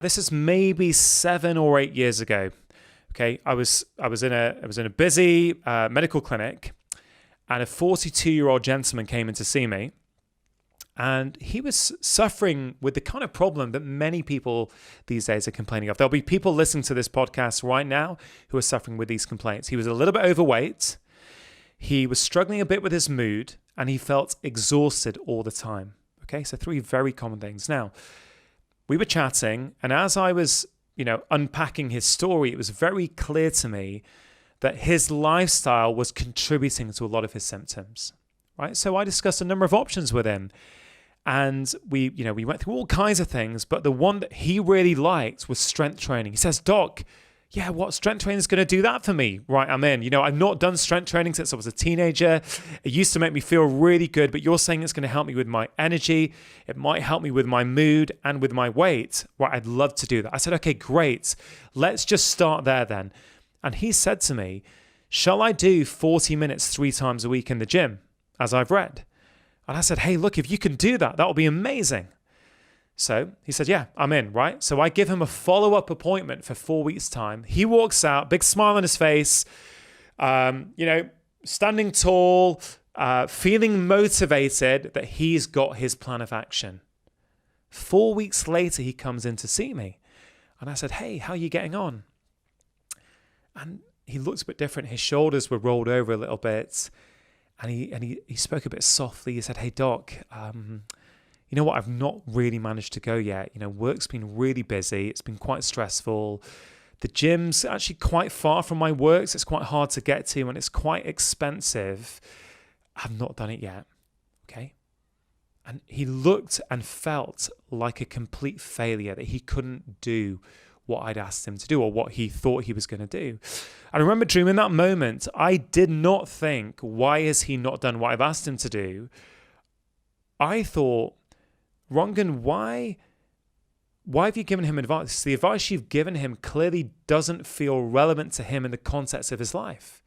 This is maybe 7 or 8 years ago. Okay, I was in a busy medical clinic, and a 42-year-old gentleman came in to see me, and he was suffering with the kind of problem that many people these days are complaining of. There'll be people listening to this podcast right now who are suffering with these complaints. He was a little bit overweight. He was struggling a bit with his mood, and he felt exhausted all the time. Okay, so 3 very common things. Now, we were chatting, and as I was, unpacking his story, it was very clear to me that his lifestyle was contributing to a lot of his symptoms, right? So I discussed a number of options with him, and we went through all kinds of things, but the one that he really liked was strength training. He says, "Doc, yeah, what strength training is going to do that for me?" Right, I'm in. I've not done strength training since I was a teenager. It used to make me feel really good, but you're saying it's going to help me with my energy. It might help me with my mood and with my weight. Right, I'd love to do that. I said, "Okay, great. Let's just start there then." And he said to me, "Shall I do 40 minutes 3 times a week in the gym, as I've read?" And I said, "Hey, look, if you can do that, that will be amazing." So he said, "Yeah, I'm in," right? So I give him a follow-up appointment for 4 weeks' time. He walks out, big smile on his face, standing tall, feeling motivated that he's got his plan of action. 4 weeks later, he comes in to see me. And I said, "Hey, how are you getting on?" And he looked a bit different. His shoulders were rolled over a little bit. And he spoke a bit softly. He said, "Hey, Doc, you know what? I've not really managed to go yet. Work's been really busy. It's been quite stressful. The gym's actually quite far from my work, so it's quite hard to get to, and it's quite expensive. I've not done it yet." Okay? And he looked and felt like a complete failure, that he couldn't do what I'd asked him to do, or what he thought he was going to do. I remember during that moment, I did not think, why has he not done what I've asked him to do? I thought, "Rangan, why have you given him advice? The advice you've given him clearly doesn't feel relevant to him in the context of his life."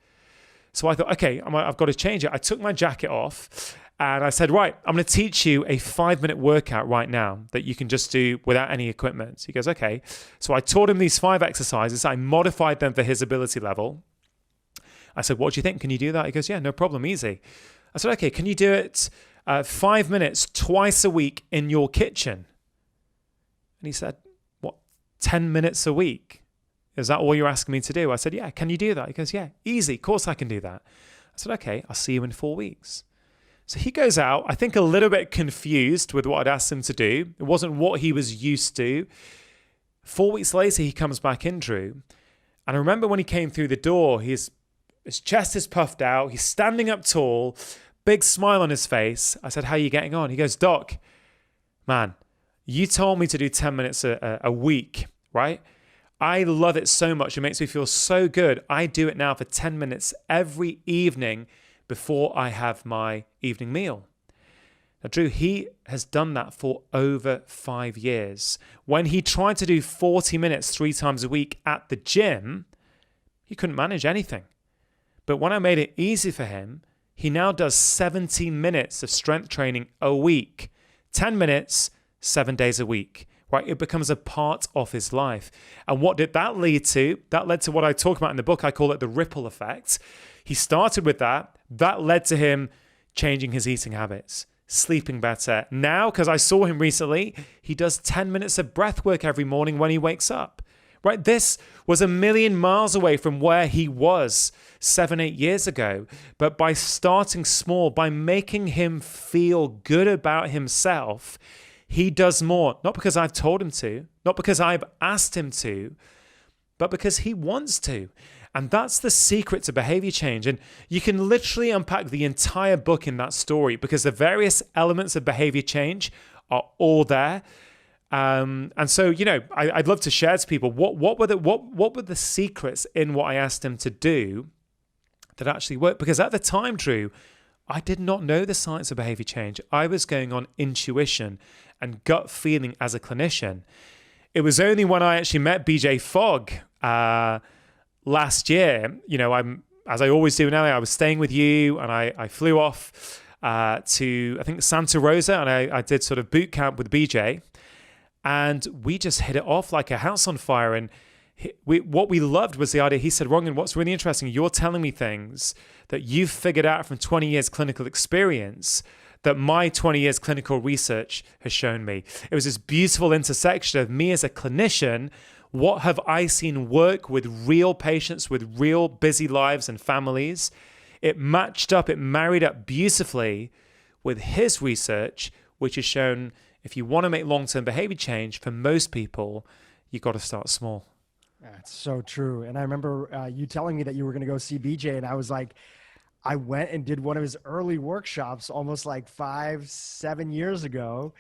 So I thought, okay, I've got to change it. I took my jacket off and I said, "Right, I'm going to teach you a 5-minute workout right now that you can just do without any equipment." He goes, "Okay." So I taught him these 5 exercises. I modified them for his ability level. I said, "What do you think? Can you do that?" He goes, "Yeah, no problem, easy." I said, "Okay, can you do it 5 minutes twice a week in your kitchen?" And he said, "What, 10 minutes a week? Is that all you're asking me to do?" I said, "Yeah, can you do that?" He goes, "Yeah, easy, of course I can do that." I said, "Okay, I'll see you in 4 weeks." So he goes out, I think a little bit confused with what I'd asked him to do. It wasn't what he was used to. 4 weeks later, he comes back in, Drew. And I remember when he came through the door, his chest is puffed out. He's standing up tall, big smile on his face. I said, "How are you getting on?" He goes, "Doc, man, you told me to do 10 minutes a week, right? I love it so much. It makes me feel so good. I do it now for 10 minutes every evening before I have my evening meal." Now, Drew, he has done that for over 5 years. When he tried to do 40 minutes 3 times a week at the gym, he couldn't manage anything. But when I made it easy for him, he now does 70 minutes of strength training a week, 10 minutes, 7 days a week, right? It becomes a part of his life. And what did that lead to? That led to what I talk about in the book. I call it the ripple effect. He started with that. That led to him changing his eating habits, sleeping better. Now, because I saw him recently, he does 10 minutes of breath work every morning when he wakes up. Right? This was a million miles away from where he was 7, 8 years ago. But by starting small, by making him feel good about himself, he does more. Not because I've told him to, not because I've asked him to, but because he wants to. And that's the secret to behavior change. And you can literally unpack the entire book in that story, because the various elements of behavior change are all there. And so, I'd love to share to people what were the secrets in what I asked him to do that actually worked. Because at the time, Drew, I did not know the science of behavior change. I was going on intuition and gut feeling as a clinician. It was only when I actually met BJ Fogg last year, as I always do now, I was staying with you, and I flew off to, I think, Santa Rosa, and I did sort of boot camp with BJ. And we just hit it off like a house on fire. And what we loved was the idea. He said, Rangan, what's really interesting, you're telling me things that you've figured out from 20 years clinical experience that my 20 years clinical research has shown me. It was this beautiful intersection of me as a clinician. What have I seen work with real patients, with real busy lives and families? It matched up, it married up beautifully with his research, which has shown if you want to make long-term behavior change, for most people, you've got to start small. That's so true. And I remember you telling me that you were going to go see BJ, and I was like, I went and did one of his early workshops almost like 5-7 years ago.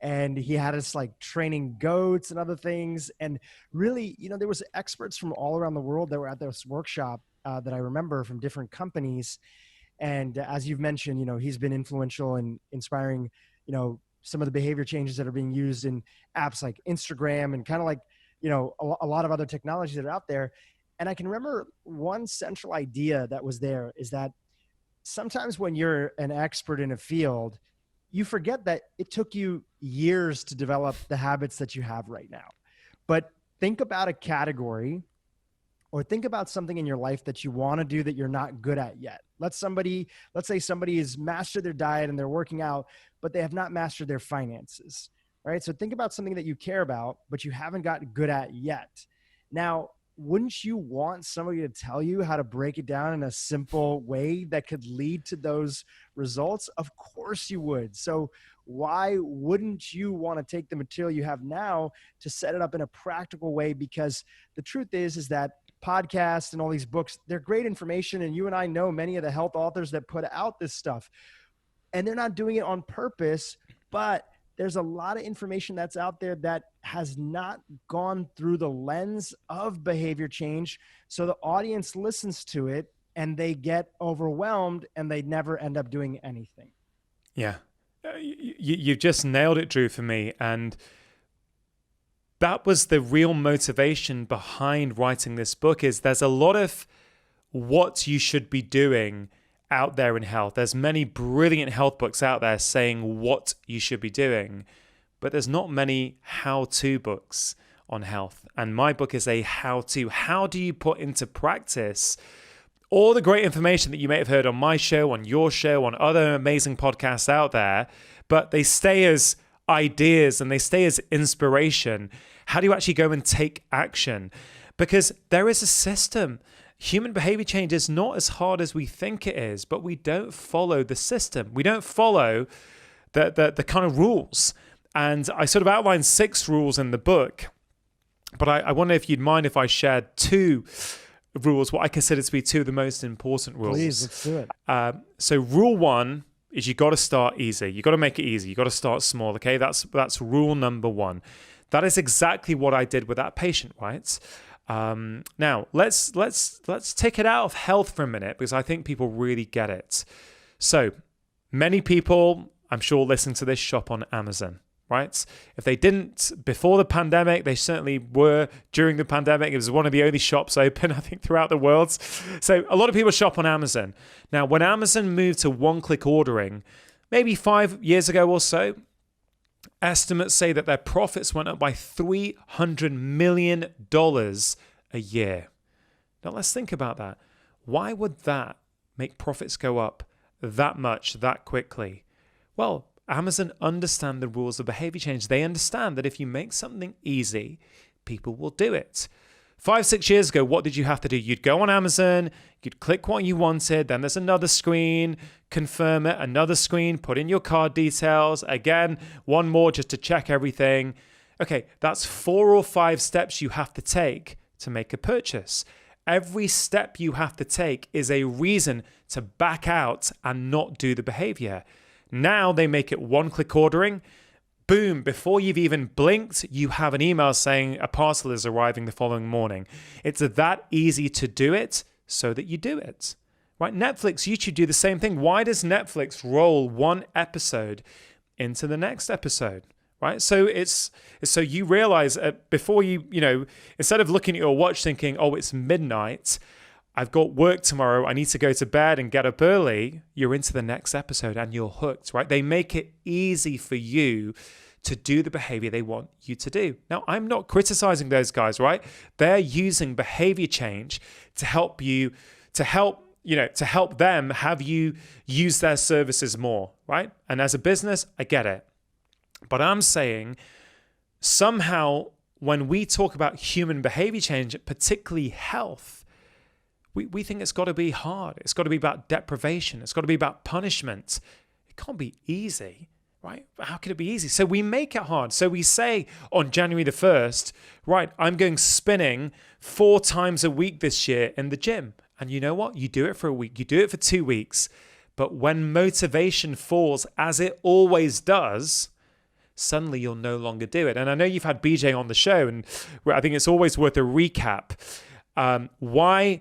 And he had us like training goats and other things. And really, there was experts from all around the world that were at this workshop that I remember from different companies. And as you've mentioned, he's been influential in inspiring, some of the behavior changes that are being used in apps like Instagram and kind of like, a lot of other technologies that are out there. And I can remember one central idea that was there is that sometimes when you're an expert in a field, you forget that it took you years to develop the habits that you have right now. But think about a category or think about something in your life that you want to do that you're not good at yet. Let's say somebody has mastered their diet and they're working out, but they have not mastered their finances, right? So think about something that you care about, but you haven't gotten good at yet. Now, wouldn't you want somebody to tell you how to break it down in a simple way that could lead to those results? Of course you would. So why wouldn't you want to take the material you have now to set it up in a practical way? Because the truth is that podcasts and all these books, they're great information. And you and I know many of the health authors that put out this stuff, and they're not doing it on purpose, but there's a lot of information that's out there that has not gone through the lens of behavior change. So the audience listens to it and they get overwhelmed and they never end up doing anything. Yeah. You've just nailed it, Drew, for me. And that was the real motivation behind writing this book. Is there's a lot of what you should be doing out there in health. There's many brilliant health books out there saying what you should be doing, but there's not many how-to books on health. And my book is a how-to. How do you put into practice all the great information that you may have heard on my show, on your show, on other amazing podcasts out there, but they stay as ideas and they stay as inspiration. How do you actually go and take action? Because there is a system. Human behavior change is not as hard as we think it is, but we don't follow the system. We don't follow the kind of rules. And I sort of outlined 6 rules in the book, but I wonder if you'd mind if I shared 2 rules, what I consider to be 2 of the most important rules. Please, let's do it. So rule 1 is you got to start easy. You got to make it easy. You got to start small. Okay, that's rule number 1. That is exactly what I did with that patient, right? Now let's take it out of health for a minute, because I think people really get it. So many people, I'm sure, listen to this, shop on Amazon, right? If they didn't before the pandemic, they certainly were during the pandemic. It was one of the only shops open, I think, throughout the world. So a lot of people shop on Amazon. Now, when Amazon moved to one-click ordering, maybe 5 years ago or so, estimates say that their profits went up by $300 million a year. Now let's think about that. Why would that make profits go up that much, that quickly? Well, Amazon understand the rules of behavior change. They understand that if you make something easy, people will do it. 5-6 years ago, what did you have to do? You'd go on Amazon, you'd click what you wanted, then there's another screen, confirm it, another screen, put in your card details, again, one more just to check everything. Okay, that's 4 or 5 steps you have to take to make a purchase. Every step you have to take is a reason to back out and not do the behavior. Now they make it one-click ordering. Boom, before you've even blinked, you have an email saying a parcel is arriving the following morning. It's that easy to do it so that you do it. Right? Netflix, YouTube do the same thing. Why does Netflix roll one episode into the next episode? Right? So it's so you realize before you instead of looking at your watch thinking, oh, it's midnight, I've got work tomorrow, I need to go to bed and get up early, you're into the next episode and you're hooked, right? They make it easy for you to do the behavior they want you to do. Now, I'm not criticizing those guys, right? They're using behavior change to help you, to help them have you use their services more, right? And as a business, I get it. But I'm saying somehow when we talk about human behavior change, particularly health, we think it's got to be hard. It's got to be about deprivation. It's got to be about punishment. It can't be easy. Right? How can it be easy? So we make it hard. So we say on January the 1st, right, I'm going spinning 4 times a week this year in the gym. And you know what? You do it for a week. You do it for 2 weeks. But when motivation falls, as it always does, suddenly you'll no longer do it. And I know you've had BJ on the show, and I think it's always worth a recap. Why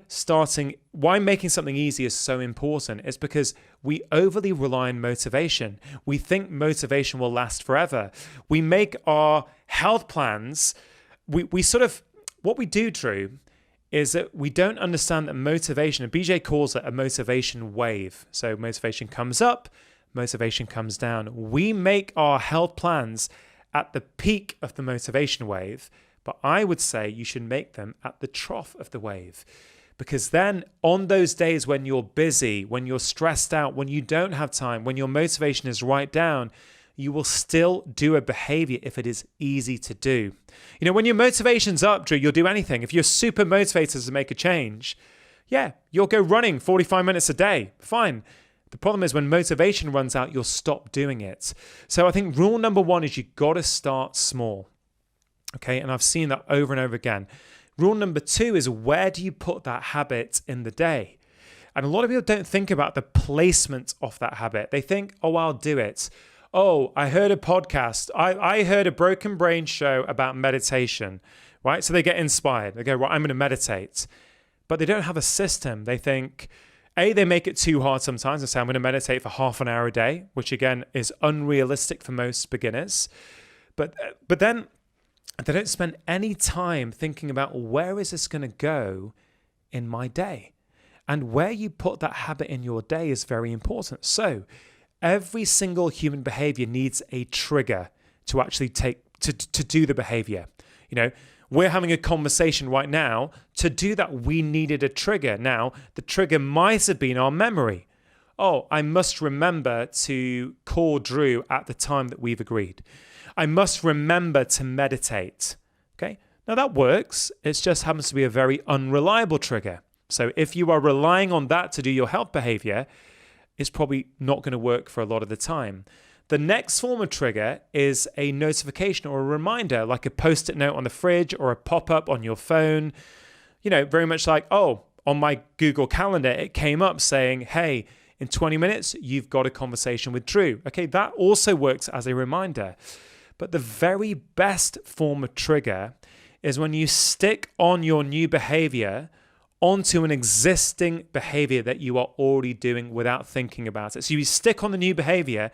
making something easy is so important is because we overly rely on motivation. We think motivation will last forever. We make our health plans. What we do, Drew, is that we don't understand that motivation, and BJ calls it a motivation wave. So motivation comes up, motivation comes down. We make our health plans at the peak of the motivation wave. But I would say you should make them at the trough of the wave, because then on those days when you're busy, when you're stressed out, when you don't have time, when your motivation is right down, you will still do a behavior if it is easy to do. You know, when your motivation's up, Drew, you'll do anything. If you're super motivated to make a change, yeah, you'll go running 45 minutes a day. Fine. The problem is when motivation runs out, you'll stop doing it. So I think rule number 1 is you got to start small. Okay, and I've seen that over and over again. Rule number 2 is, where do you put that habit in the day? And a lot of people don't think about the placement of that habit. They think, oh, I'll do it. Oh, I heard a podcast. I heard a Broken Brain show about meditation, right? So they get inspired. They go, right, I'm going to meditate. But they don't have a system. They think, they make it too hard sometimes and say, I'm going to meditate for half an hour a day, which again is unrealistic for most beginners. But then they don't spend any time thinking about, where is this going to go in my day? And where you put that habit in your day is very important. So every single human behavior needs a trigger to actually to do the behavior. You know, we're having a conversation right now. To do that, we needed a trigger. Now, the trigger might have been our memory. Oh, I must remember to call Drew at the time that we've agreed. I must remember to meditate. Okay. Now that works. It just happens to be a very unreliable trigger. So if you are relying on that to do your health behavior, it's probably not going to work for a lot of the time. The next form of trigger is a notification or a reminder, like a post-it note on the fridge or a pop-up on your phone. You know, very much like, oh, on my Google Calendar, it came up saying, hey, in 20 minutes, you've got a conversation with Drew. Okay, that also works as a reminder. But the very best form of trigger is when you stick on your new behavior onto an existing behavior that you are already doing without thinking about it. So you stick on the new behavior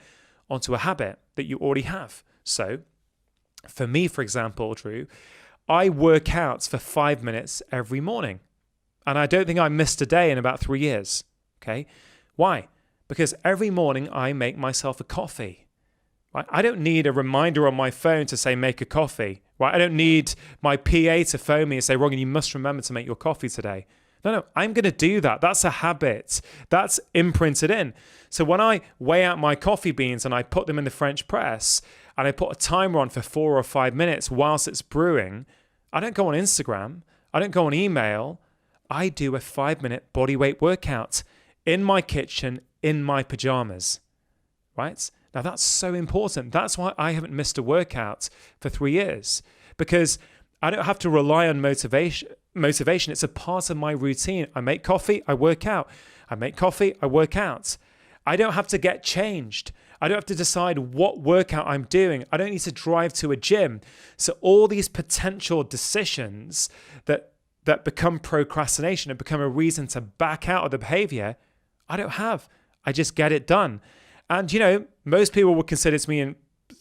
onto a habit that you already have. So for me, for example, Drew, I work out for 5 minutes every morning. And I don't think I missed a day in about 3 years. Okay. Why? Because every morning I make myself a coffee. Right? I don't need a reminder on my phone to say, make a coffee. Right? I don't need my PA to phone me and say, Rangan, you must remember to make your coffee today. No, I'm going to do that. That's a habit. That's imprinted in. So when I weigh out my coffee beans and I put them in the French press and I put a timer on for 4 or 5 minutes whilst it's brewing, I don't go on Instagram. I don't go on email. I do a 5-minute body weight workout in my kitchen, in my pajamas. Right? Now, that's so important. That's why I haven't missed a workout for 3 years, because I don't have to rely on motivation. It's a part of my routine. I make coffee, I work out. I make coffee, I work out. I don't have to get changed. I don't have to decide what workout I'm doing. I don't need to drive to a gym. So all these potential decisions that become procrastination and become a reason to back out of the behavior, I don't have. I just get it done. And, you know, most people would consider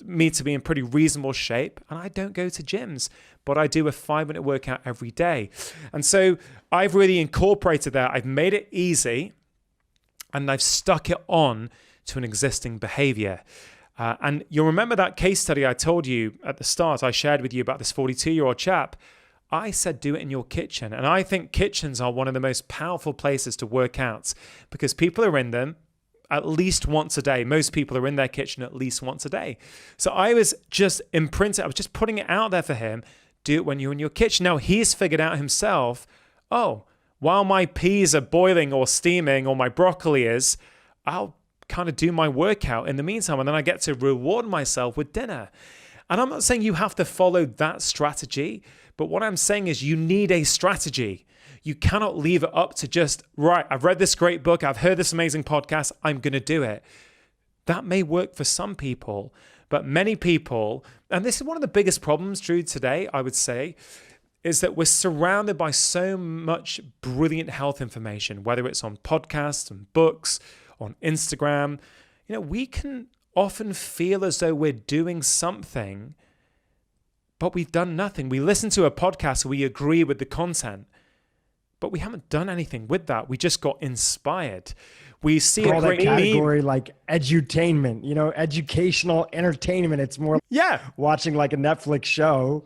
me to be in pretty reasonable shape, and I don't go to gyms, but I do a 5-minute workout every day. And so I've really incorporated that. I've made it easy, and I've stuck it on to an existing behavior. And you'll remember that case study I told you at the start, I shared with you about this 42-year-old chap. I said, do it in your kitchen. And I think kitchens are one of the most powerful places to work out because people are in them at least once a day. Most people are in their kitchen at least once a day. So I was just imprinted. I was just putting it out there for him. Do it when you're in your kitchen. Now he's figured out himself, oh, while my peas are boiling or steaming or my broccoli is, I'll kind of do my workout in the meantime. And then I get to reward myself with dinner. And I'm not saying you have to follow that strategy, but what I'm saying is you need a strategy. You cannot leave it up to just, right, I've read this great book, I've heard this amazing podcast, I'm going to do it. That may work for some people, but many people, and this is one of the biggest problems, Drew, today, I would say, is that we're surrounded by so much brilliant health information, whether it's on podcasts and books, on Instagram. You know, we can often feel as though we're doing something, but we've done nothing. We listen to a podcast, we agree with the content, but we haven't done anything with that. We just got inspired. We see a great category like edutainment, you know, educational entertainment. It's more watching like a Netflix show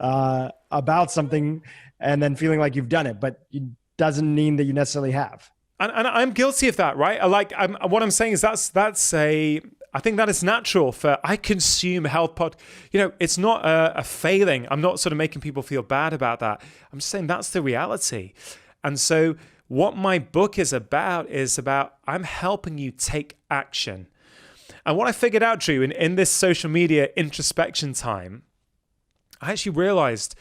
about something and then feeling like you've done it, but it doesn't mean that you necessarily have. And I'm guilty of that, right? What I'm saying is I think that is natural for, I consume health you know, it's not a failing. I'm not sort of making people feel bad about that. I'm just saying that's the reality. And so what my book is about I'm helping you take action. And what I figured out, Drew, in this social media introspection time, I actually realized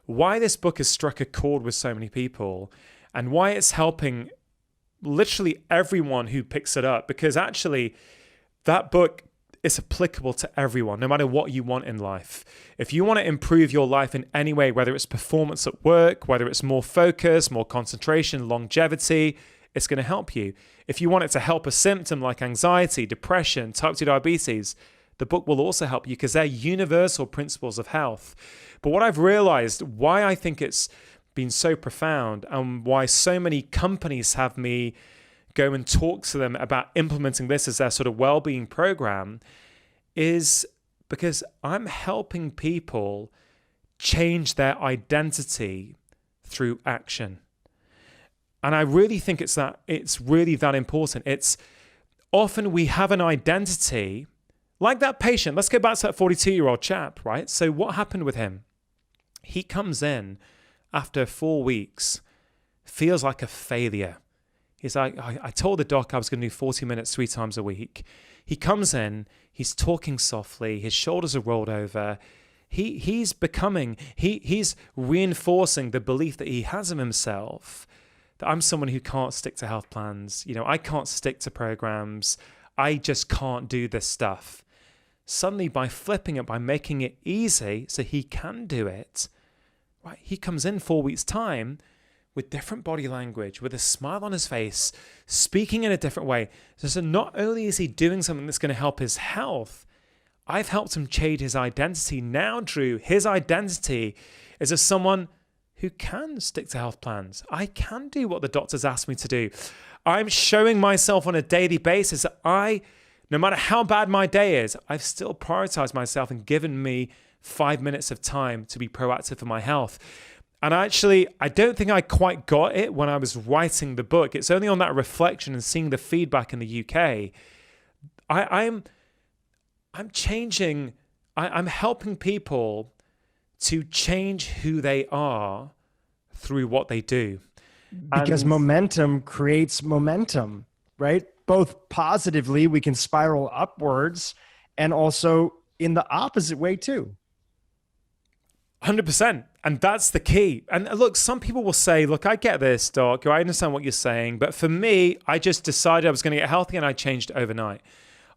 why this book has struck a chord with so many people and why it's helping literally everyone who picks it up, because actually that book is applicable to everyone, no matter what you want in life. If you want to improve your life in any way, whether it's performance at work, whether it's more focus, more concentration, longevity, it's going to help you. If you want it to help a symptom like anxiety, depression, type 2 diabetes, the book will also help you because they're universal principles of health. But what I've realized, why I think it's been so profound and why so many companies have me go and talk to them about implementing this as their sort of well-being program, is because I'm helping people change their identity through action. And I really think it's really that important. It's often we have an identity like that patient. Let's go back to that 42-year-old chap, right? So what happened with him? He comes in after 4 weeks, feels like a failure. He's like, I told the doc I was going to do 40 minutes 3 times a week. He comes in, he's talking softly, his shoulders are rolled over. He's reinforcing the belief that he has of himself, that I'm someone who can't stick to health plans. You know, I can't stick to programs. I just can't do this stuff. Suddenly, by flipping it, by making it easy so he can do it, right? He comes in 4 weeks' time with different body language, with a smile on his face, speaking in a different way. So not only is he doing something that's going to help his health, I've helped him change his identity. Now, Drew, his identity is as someone who can stick to health plans. I can do what the doctors asked me to do. I'm showing myself on a daily basis that no matter how bad my day is, I've still prioritized myself and given me 5 minutes of time to be proactive for my health. And actually, I don't think I quite got it when I was writing the book. It's only on that reflection and seeing the feedback in the UK. I'm changing, I'm helping people to change who they are through what they do. Because momentum creates momentum, right? Both positively, we can spiral upwards, and also in the opposite way too. 100%. And that's the key. And look, some people will say, look, I get this, doc. I understand what you're saying. But for me, I just decided I was going to get healthy and I changed overnight.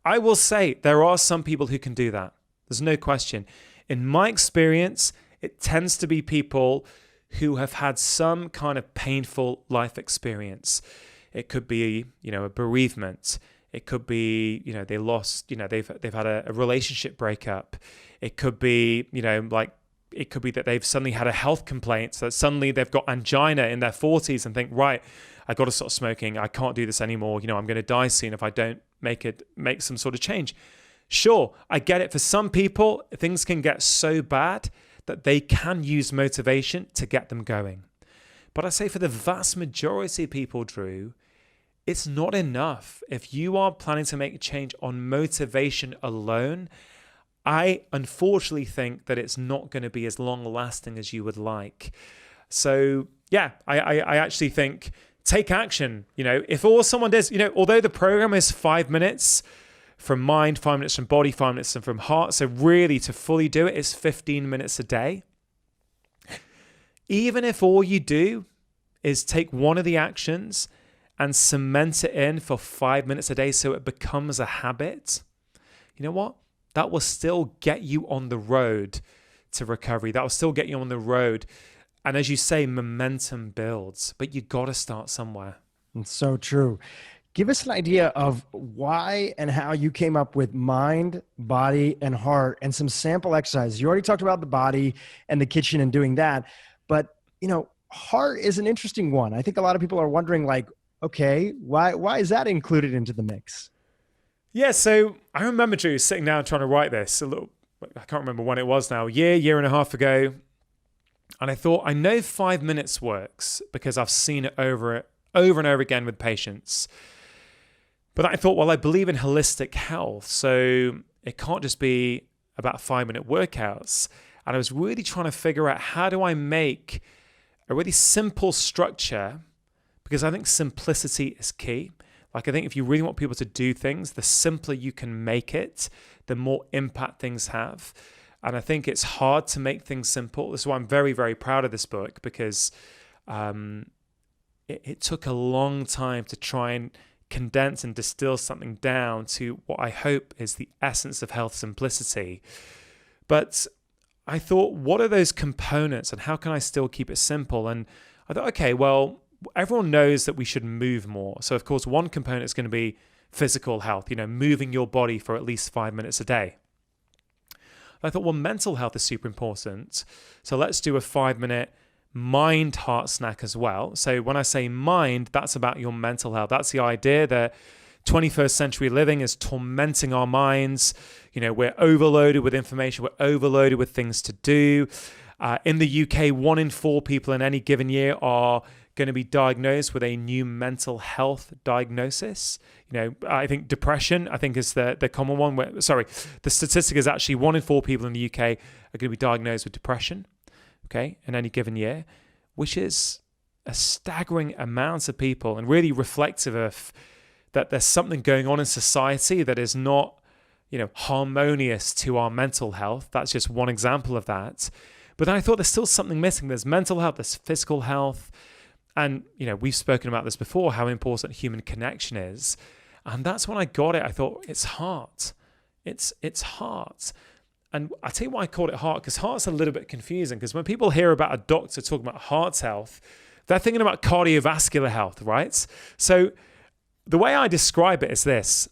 I will say there are some people who can do that. There's no question. In my experience, it tends to be people who have had some kind of painful life experience. It could be, a bereavement. It could be, they lost, they've had a relationship breakup. It could be, it could be that they've suddenly had a health complaint. So suddenly they've got angina in their 40s and think, right, I got to stop smoking. I can't do this anymore. I'm going to die soon if I don't make some sort of change. Sure, I get it. For some people, things can get so bad that they can use motivation to get them going. But I say for the vast majority of people, Drew, it's not enough. If you are planning to make a change on motivation alone, I unfortunately think that it's not going to be as long lasting as you would like. So yeah, I actually think take action. If all someone does, although the program is 5 minutes from mind, 5 minutes from body, 5 minutes from heart, so really to fully do it is 15 minutes a day. Even if all you do is take one of the actions and cement it in for 5 minutes a day so it becomes a habit, you know what? That will still get you on the road to recovery. That will still get you on the road. And as you say, momentum builds, but you got to start somewhere. It's so true. Give us an idea of why and how you came up with mind, body, and heart and some sample exercises. You already talked about the body and the kitchen and doing that, but heart is an interesting one. I think a lot of people are wondering okay, why is that included into the mix? Yeah, so I remember, Drew, sitting down trying to write this I can't remember when it was now, year and a half ago. And I thought, I know 5 minutes works because I've seen it over and over again with patients. But I thought, well, I believe in holistic health, so it can't just be about 5-minute workouts. And I was really trying to figure out, how do I make a really simple structure? Because I think simplicity is key. I think if you really want people to do things, the simpler you can make it, the more impact things have. And I think it's hard to make things simple. This is why I'm very, very proud of this book, because it took a long time to try and condense and distill something down to what I hope is the essence of health simplicity. But I thought, what are those components and how can I still keep it simple? And I thought, okay, well, everyone knows that we should move more. So of course, one component is going to be physical health, moving your body for at least 5 minutes a day. I thought, well, mental health is super important. So let's do a 5-minute mind heart snack as well. So when I say mind, that's about your mental health. That's the idea that 21st century living is tormenting our minds. We're overloaded with information. We're overloaded with things to do. In the UK, 1 in 4 people in any given year are going to be diagnosed with a new mental health diagnosis. I think depression, is the common one. The statistic is actually 1 in 4 people in the UK are going to be diagnosed with depression, in any given year, which is a staggering amount of people and really reflective of that there's something going on in society that is not, harmonious to our mental health. That's just one example of that. But then I thought there's still something missing. There's mental health, there's physical health. And, we've spoken about this before, how important human connection is. And that's when I got it. I thought, it's heart. It's heart. And I tell you why I called it heart, because heart's a little bit confusing. Because when people hear about a doctor talking about heart health, they're thinking about cardiovascular health, right? So the way I describe it is this.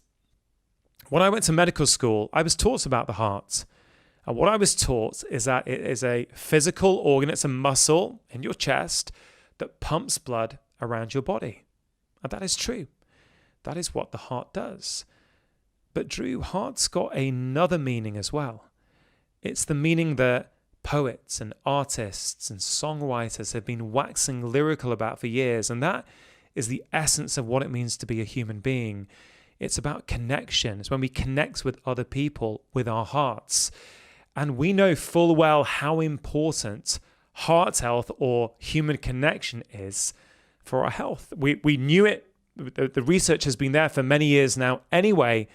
When I went to medical school, I was taught about the heart. And what I was taught is that it is a physical organ. It's a muscle in your chest that pumps blood around your body. And that is true. That is what the heart does. But Drew, heart's got another meaning as well. It's the meaning that poets and artists and songwriters have been waxing lyrical about for years. And that is the essence of what it means to be a human being. It's about connection. It's when we connect with other people with our hearts. And we know full well how important heart health or human connection is for our health. We knew it. The research has been there for many years now anyway.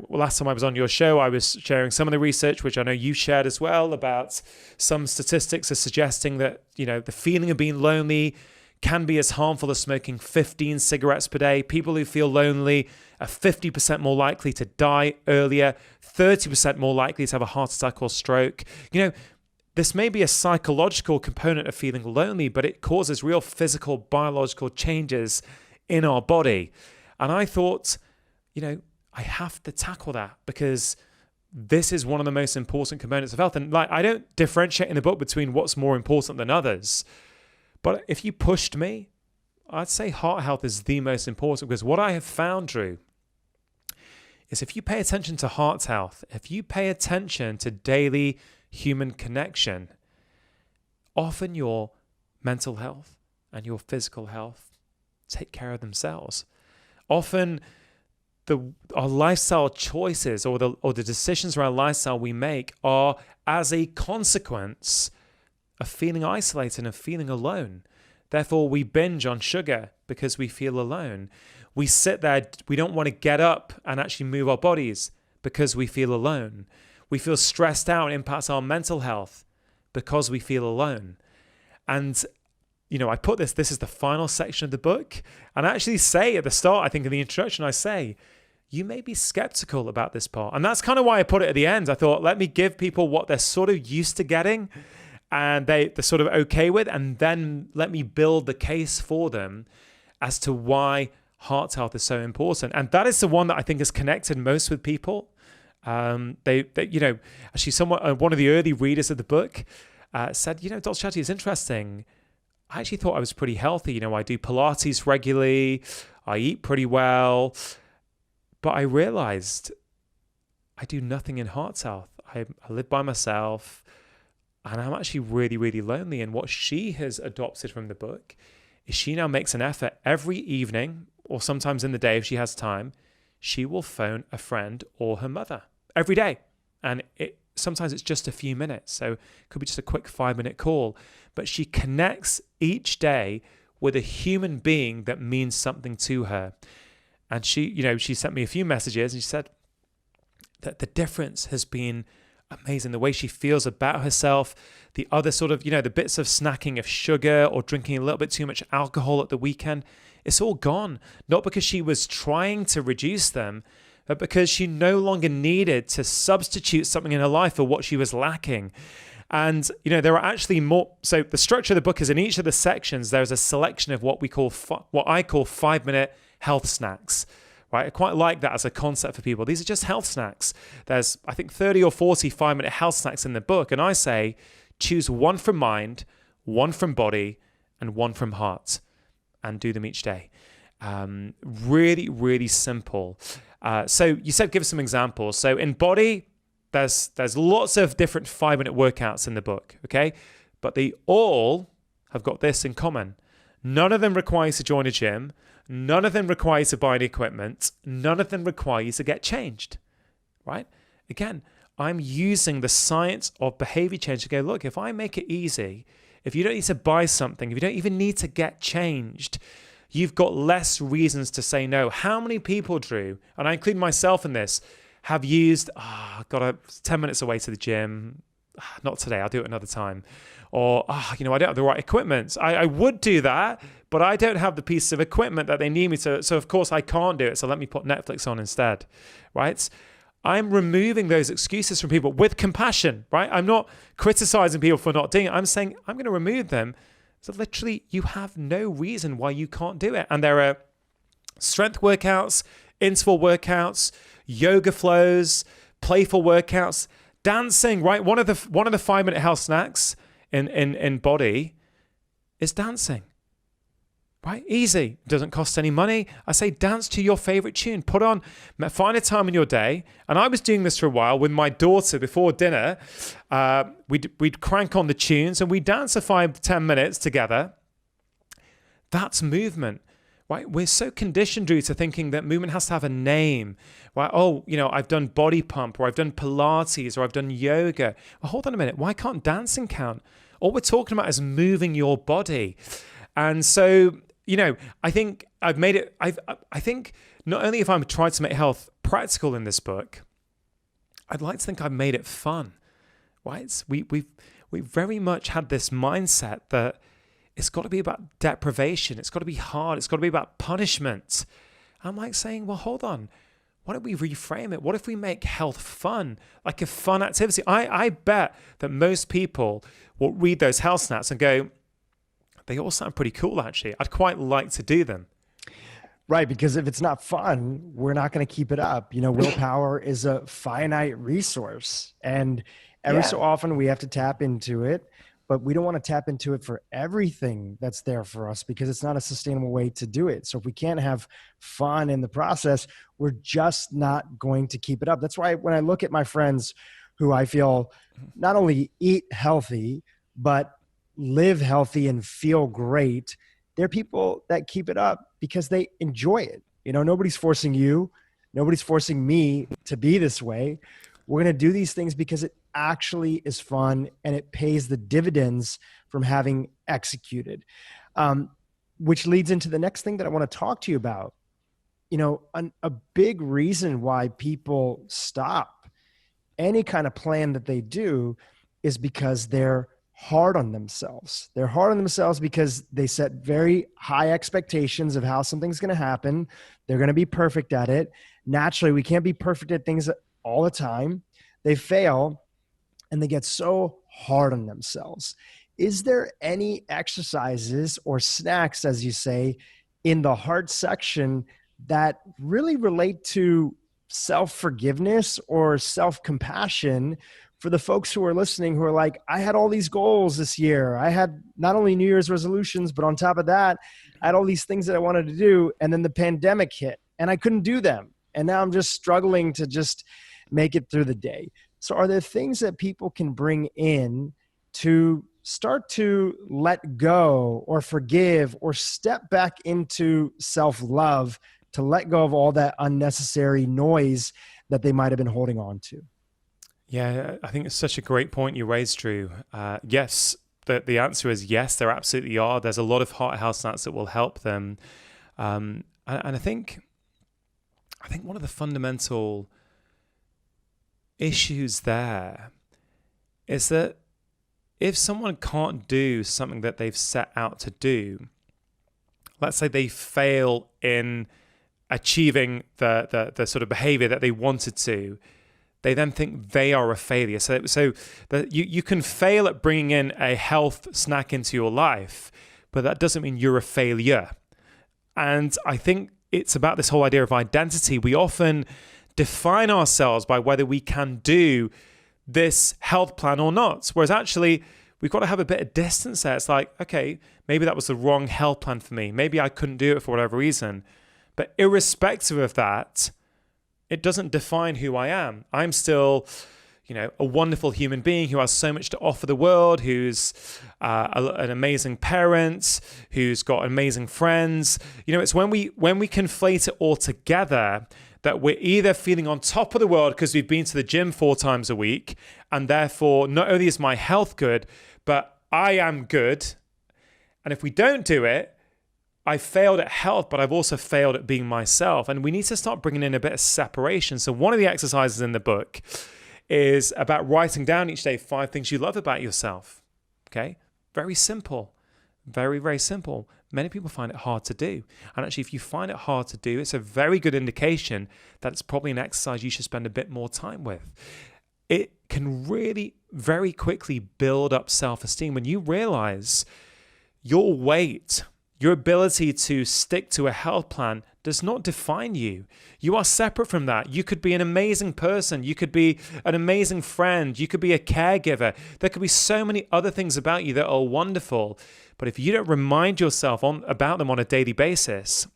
Last time I was on your show, I was sharing some of the research, which I know you shared as well, about some statistics are suggesting that, the feeling of being lonely can be as harmful as smoking 15 cigarettes per day. People who feel lonely are 50% more likely to die earlier, 30% more likely to have a heart attack or stroke. This may be a psychological component of feeling lonely, but it causes real physical, biological changes in our body. And I thought, I have to tackle that because this is one of the most important components of health. And I don't differentiate in the book between what's more important than others. But if you pushed me, I'd say heart health is the most important, because what I have found, Drew, is if you pay attention to heart health, if you pay attention to daily human connection, often your mental health and your physical health take care of themselves. Often our lifestyle choices or the decisions around lifestyle we make are as a consequence of feeling isolated and feeling alone. Therefore, we binge on sugar because we feel alone. We sit there, we don't want to get up and actually move our bodies because we feel alone. We feel stressed out and it impacts our mental health because we feel alone. And I put this is the final section of the book. And I actually say at the start, I think in the introduction, I say, you may be skeptical about this part. And that's kind of why I put it at the end. I thought, let me give people what they're sort of used to getting and they're sort of okay with, and then let me build the case for them as to why heart health is so important. And that is the one that I think has connected most with people. Actually one of the early readers of the book said, Dr. Chatterjee is interesting. I actually thought I was pretty healthy. I do Pilates regularly. I eat pretty well. But I realized I do nothing in heart health. I live by myself and I'm actually really, really lonely. And what she has adopted from the book is she now makes an effort every evening or sometimes in the day if she has time, she will phone a friend or her mother every day. And sometimes it's just a few minutes. So it could be just a quick 5-minute call. But she connects each day with a human being that means something to her. And she sent me a few messages and she said that the difference has been amazing. The way she feels about herself, the other sort of, the bits of snacking of sugar or drinking a little bit too much alcohol at the weekend, it's all gone. Not because she was trying to reduce them, but because she no longer needed to substitute something in her life for what she was lacking. And, there are actually more. So the structure of the book is in each of the sections, there's a selection of what I call 5-minute health snacks, right? I quite like that as a concept for people. These are just health snacks. There's, I think, 30 or 40 5-minute health snacks in the book. And I say, choose one from mind, one from body, and one from heart, and do them each day. Really, really simple. So you said, give us some examples. So in body, there's lots of different 5-minute workouts in the book, okay? But they all have got this in common. None of them require you to join a gym. None of them require you to buy any equipment. None of them require you to get changed, right? Again, I'm using the science of behavior change to go, look, if I make it easy, if you don't need to buy something, if you don't even need to get changed, you've got less reasons to say no. How many people, Drew, and I include myself in this, have used, got 10 minutes away to the gym. Not today, I'll do it another time. Or, I don't have the right equipment. I would do that, but I don't have the piece of equipment that they need me to. So of course I can't do it. So let me put Netflix on instead, right? I'm removing those excuses from people with compassion, right? I'm not criticizing people for not doing it. I'm saying I'm going to remove them. So literally you have no reason why you can't do it. And there are strength workouts, interval workouts, yoga flows, playful workouts, dancing, right? One of the 5-minute health snacks in body is dancing, right? Easy. Doesn't cost any money. I say dance to your favorite tune. Find a time in your day. And I was doing this for a while with my daughter before dinner. We'd crank on the tunes and we'd dance for 5-10 minutes together. That's movement. Right? We're so conditioned, Drew, to thinking that movement has to have a name. Right? Oh, I've done body pump, or I've done Pilates, or I've done yoga. Well, hold on a minute. Why can't dancing count? All we're talking about is moving your body. And so, I think I've made it, I think not only have I tried to make health practical in this book, I'd like to think I've made it fun. Right? We very much had this mindset that it's got to be about deprivation. It's got to be hard. It's got to be about punishment. I'm like saying, well, hold on. Why don't we reframe it? What if we make health fun, like a fun activity? I bet that most people will read those health snacks and go, they all sound pretty cool, actually. I'd quite like to do them. Right, because if it's not fun, we're not going to keep it up. Willpower is a finite resource. And every so often we have to tap into it. but we don't want to tap into it for everything that's there for us because it's not a sustainable way to do it. So if we can't have fun in the process, we're just not going to keep it up. That's why when I look at my friends who I feel not only eat healthy, but live healthy and feel great, they're people that keep it up because they enjoy it. Nobody's forcing you. Nobody's forcing me to be this way. We're going to do these things because it actually is fun and it pays the dividends from having executed. Which leads into the next thing that I want to talk to you about. A big reason why people stop any kind of plan that they do is because they're hard on themselves. They're hard on themselves because they set very high expectations of how something's going to happen. They're going to be perfect at it. Naturally, we can't be perfect at things all the time. They fail and they get so hard on themselves. Is there any exercises or snacks, as you say, in the heart section that really relate to self-forgiveness or self-compassion for the folks who are listening who are like, I had all these goals this year. I had not only New Year's resolutions, but on top of that, I had all these things that I wanted to do. And then the pandemic hit and I couldn't do them. And now I'm just struggling to just make it through the day. So are there things that people can bring in to start to let go or forgive or step back into self-love to let go of all that unnecessary noise that they might have been holding on to? Yeah, I think it's such a great point you raised, Drew. Yes, the answer is yes, there absolutely are. There's a lot of heart health snacks that will help them. And I think one of the fundamental issues there is that if someone can't do something that they've set out to do, let's say they fail in achieving the sort of behavior that they wanted to, they then think they are a failure. So that you can fail at bringing in a health snack into your life, but that doesn't mean you're a failure. And I think it's about this whole idea of identity. We often define ourselves by whether we can do this health plan or not. Whereas actually, we've got to have a bit of distance there. It's like, okay, maybe that was the wrong health plan for me. Maybe I couldn't do it for whatever reason. But irrespective of that, it doesn't define who I am. I'm still, a wonderful human being who has so much to offer the world, who's an amazing parent, who's got amazing friends. It's when we conflate it all together that we're either feeling on top of the world because we've been to the gym 4 times a week, and therefore not only is my health good, but I am good. And if we don't do it, I failed at health, but I've also failed at being myself. And we need to start bringing in a bit of separation. So one of the exercises in the book is about writing down each day 5 things you love about yourself. Okay? Very simple. Very, very simple. Many people find it hard to do. And actually, if you find it hard to do, it's a very good indication that it's probably an exercise you should spend a bit more time with. It can really very quickly build up self-esteem when you realize your weight, your ability to stick to a health plan does not define you. You are separate from that. You could be an amazing person. You could be an amazing friend. You could be a caregiver. There could be so many other things about you that are wonderful. But if you don't remind yourself about them on a daily basis,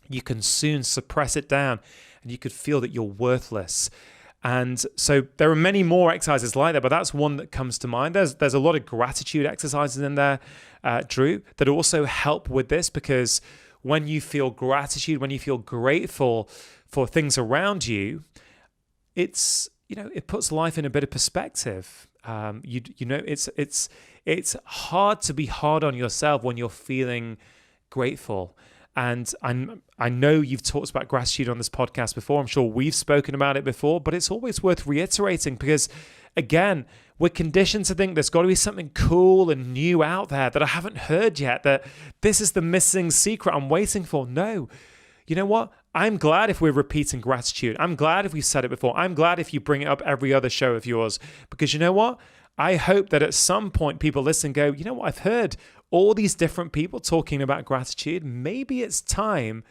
you can soon suppress it down and you could feel that you're worthless. And so there are many more exercises like that, but that's one that comes to mind. There's a lot of gratitude exercises in there, Drew, that also help with this, because when you feel gratitude, when you feel grateful for things around you, it puts life in a bit of perspective. It's hard to be hard on yourself when you're feeling grateful. And I know you've talked about gratitude on this podcast before. I'm sure we've spoken about it before, but it's always worth reiterating because, again, we're conditioned to think there's got to be something cool and new out there that I haven't heard yet, that this is the missing secret I'm waiting for. No. You know what? I'm glad if we're repeating gratitude. I'm glad if we've said it before. I'm glad if you bring it up every other show of yours, because you know what? I hope that at some point people listen and go, you know what? I've heard all these different people talking about gratitude. Maybe it's time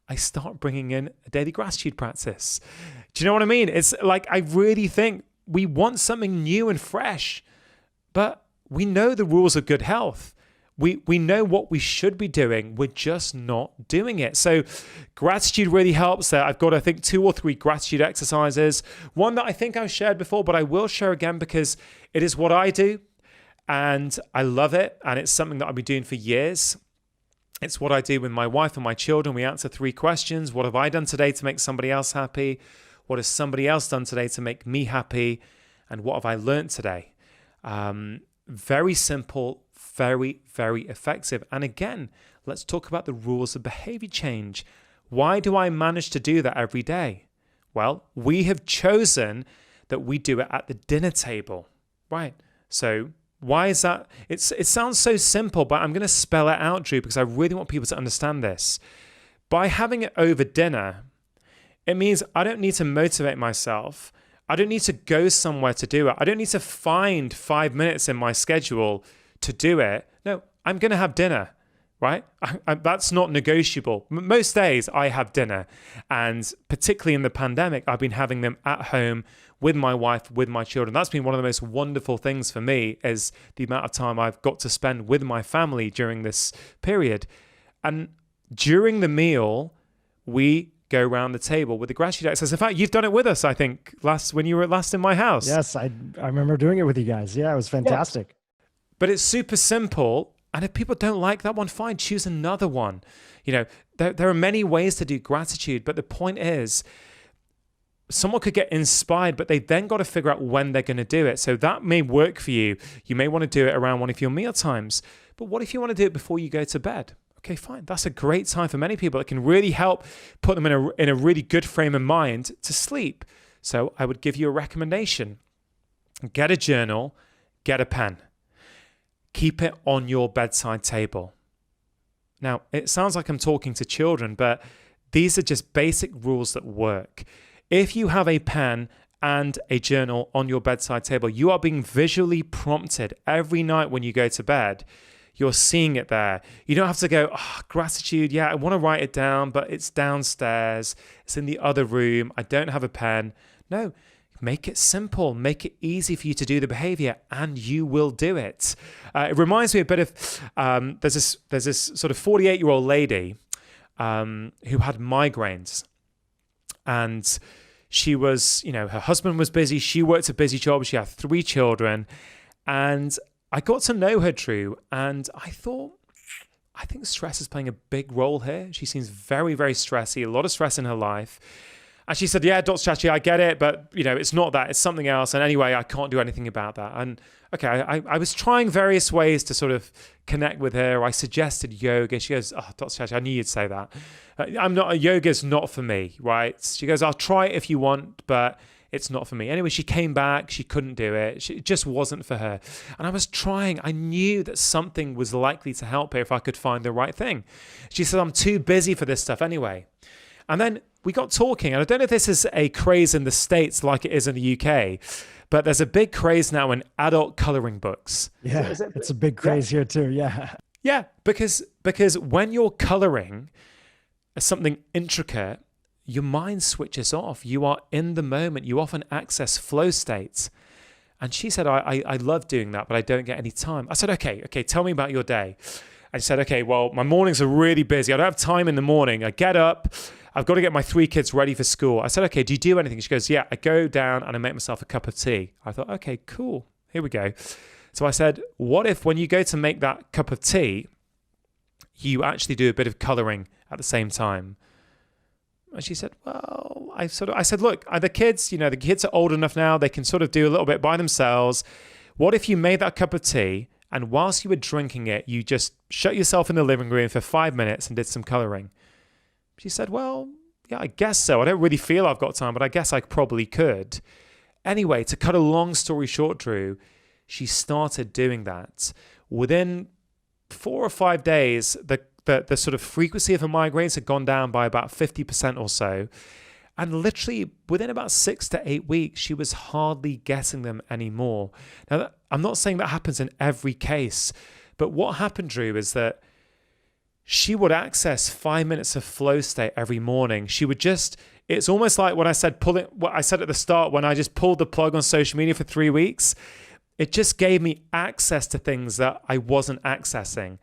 I start bringing in a daily gratitude practice. Do you know what I mean? It's like, I really think we want something new and fresh, but we know the rules of good health. We know what we should be doing. We're just not doing it. So gratitude really helps there. I've got, I think, 2 or 3 gratitude exercises. One that I think I've shared before, but I will share again because it is what I do and I love it. And it's something that I've been doing for years. It's what I do with my wife and my children. We answer 3 questions. What have I done today to make somebody else happy? What has somebody else done today to make me happy? And what have I learned today? Very simple, very, very effective. And again, let's talk about the rules of behavior change. Why do I manage to do that every day? Well, we have chosen that we do it at the dinner table, right? So why is that? It sounds so simple, but I'm going to spell it out, Drew, because I really want people to understand this. By having it over dinner, it means I don't need to motivate myself. I don't need to go somewhere to do it. I don't need to find 5 minutes in my schedule to do it. No, I'm going to have dinner, right? That's not negotiable. Most days I have dinner. And particularly in the pandemic, I've been having them at home with my wife, with my children. That's been one of the most wonderful things for me, is the amount of time I've got to spend with my family during this period. And during the meal, we go around the table with the gratitude exercise. In fact, you've done it with us, I think, when you were last in my house. Yes, I remember doing it with you guys. Yeah, it was fantastic. Yeah. But it's super simple. And if people don't like that one, fine, choose another one. You know, there are many ways to do gratitude, but the point is, someone could get inspired, but they then got to figure out when they're going to do it. So that may work for you. You may want to do it around one of your meal times. But what if you want to do it before you go to bed? Okay, fine. That's a great time for many people. It can really help put them in a really good frame of mind to sleep. So I would give you a recommendation. Get a journal, get a pen. Keep it on your bedside table. Now, it sounds like I'm talking to children, but these are just basic rules that work. If you have a pen and a journal on your bedside table, you are being visually prompted every night when you go to bed. You're seeing it there. You don't have to go, gratitude, yeah, I want to write it down, but it's downstairs. It's in the other room. I don't have a pen. No, make it simple. Make it easy for you to do the behavior, and you will do it. It reminds me a bit of, there's this sort of 48-year-old lady who had migraines. And she was, her husband was busy. She worked a busy job. She had 3 children. And I got to know her, Drew, and I think stress is playing a big role here. She seems very, very stressy, a lot of stress in her life. And she said, yeah, Dr. Chatterjee, I get it, but it's not that, it's something else. And anyway, I can't do anything about that. And okay, I was trying various ways to sort of connect with her. I suggested yoga. She goes, Dr. Chatterjee, I knew you'd say that. Yoga's not for me, right? She goes, I'll try it if you want, but it's not for me. Anyway, she came back. She couldn't do it. It just wasn't for her. And I was trying. I knew that something was likely to help her if I could find the right thing. She said, I'm too busy for this stuff anyway. And then we got talking. And I don't know if this is a craze in the States like it is in the UK, but there's a big craze now in adult coloring books. Yeah, it's a big craze here too. Yeah. Yeah, because when you're coloring something intricate, your mind switches off. You are in the moment. You often access flow states. And she said, I love doing that, but I don't get any time. I said, okay, tell me about your day. And she said, okay, well, my mornings are really busy. I don't have time in the morning. I get up. I've got to get my 3 kids ready for school. I said, okay, do you do anything? She goes, yeah, I go down and I make myself a cup of tea. I thought, okay, cool. Here we go. So I said, what if when you go to make that cup of tea, you actually do a bit of coloring at the same time? And she said, well, I said, look, the kids are old enough now. They can sort of do a little bit by themselves. What if you made that cup of tea and whilst you were drinking it, you just shut yourself in the living room for 5 minutes and did some coloring? She said, well, yeah, I guess so. I don't really feel I've got time, but I guess I probably could. Anyway, to cut a long story short, Drew, she started doing that. Within 4 or 5 days, the sort of frequency of her migraines had gone down by about 50% or so. And literally within about 6 to 8 weeks, she was hardly getting them anymore. Now, I'm not saying that happens in every case, but what happened, Drew, is that she would access 5 minutes of flow state every morning. She would it's almost like when I said what I said at the start, when I just pulled the plug on social media for 3 weeks. It just gave me access to things that I wasn't accessing.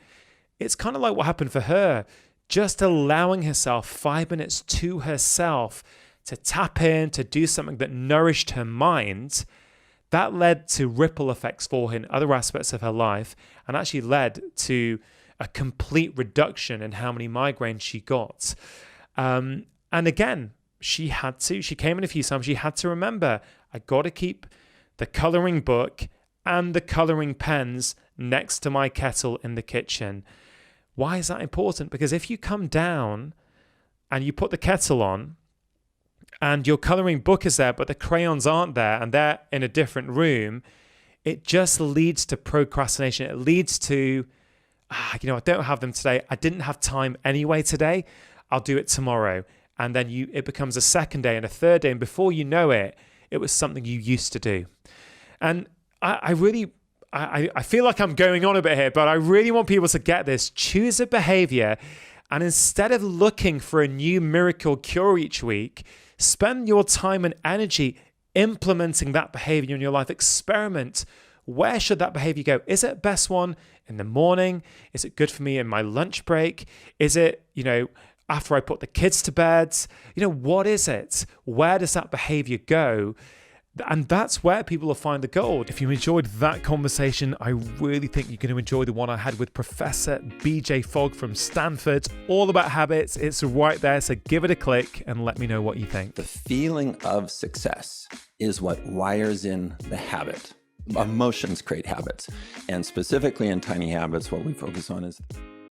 It's kind of like what happened for her, just allowing herself 5 minutes to herself to tap in, to do something that nourished her mind. That led to ripple effects for her in other aspects of her life, and actually led to a complete reduction in how many migraines she got. And again, she came in a few times, she had to remember, I got to keep the coloring book and the coloring pens next to my kettle in the kitchen. Why is that important? Because if you come down and you put the kettle on and your coloring book is there, but the crayons aren't there and they're in a different room, it just leads to procrastination. It leads to, I don't have them today. I didn't have time anyway today. I'll do it tomorrow. And then it becomes a second day and a third day. And before you know it, it was something you used to do. And I feel like I'm going on a bit here, but I really want people to get this. Choose a behavior, and instead of looking for a new miracle cure each week, spend your time and energy implementing that behavior in your life. Experiment. Where should that behavior go? Is it best one in the morning? Is it good for me in my lunch break? Is it, after I put the kids to bed? What is it? Where does that behavior go? And that's where people will find the gold. If you enjoyed that conversation, I really think you're going to enjoy the one I had with Professor BJ Fogg from Stanford, all about habits. It's right there, so give it a click and let me know what you think. The feeling of success is what wires in the habit. Emotions create habits. And specifically in Tiny Habits, what we focus on is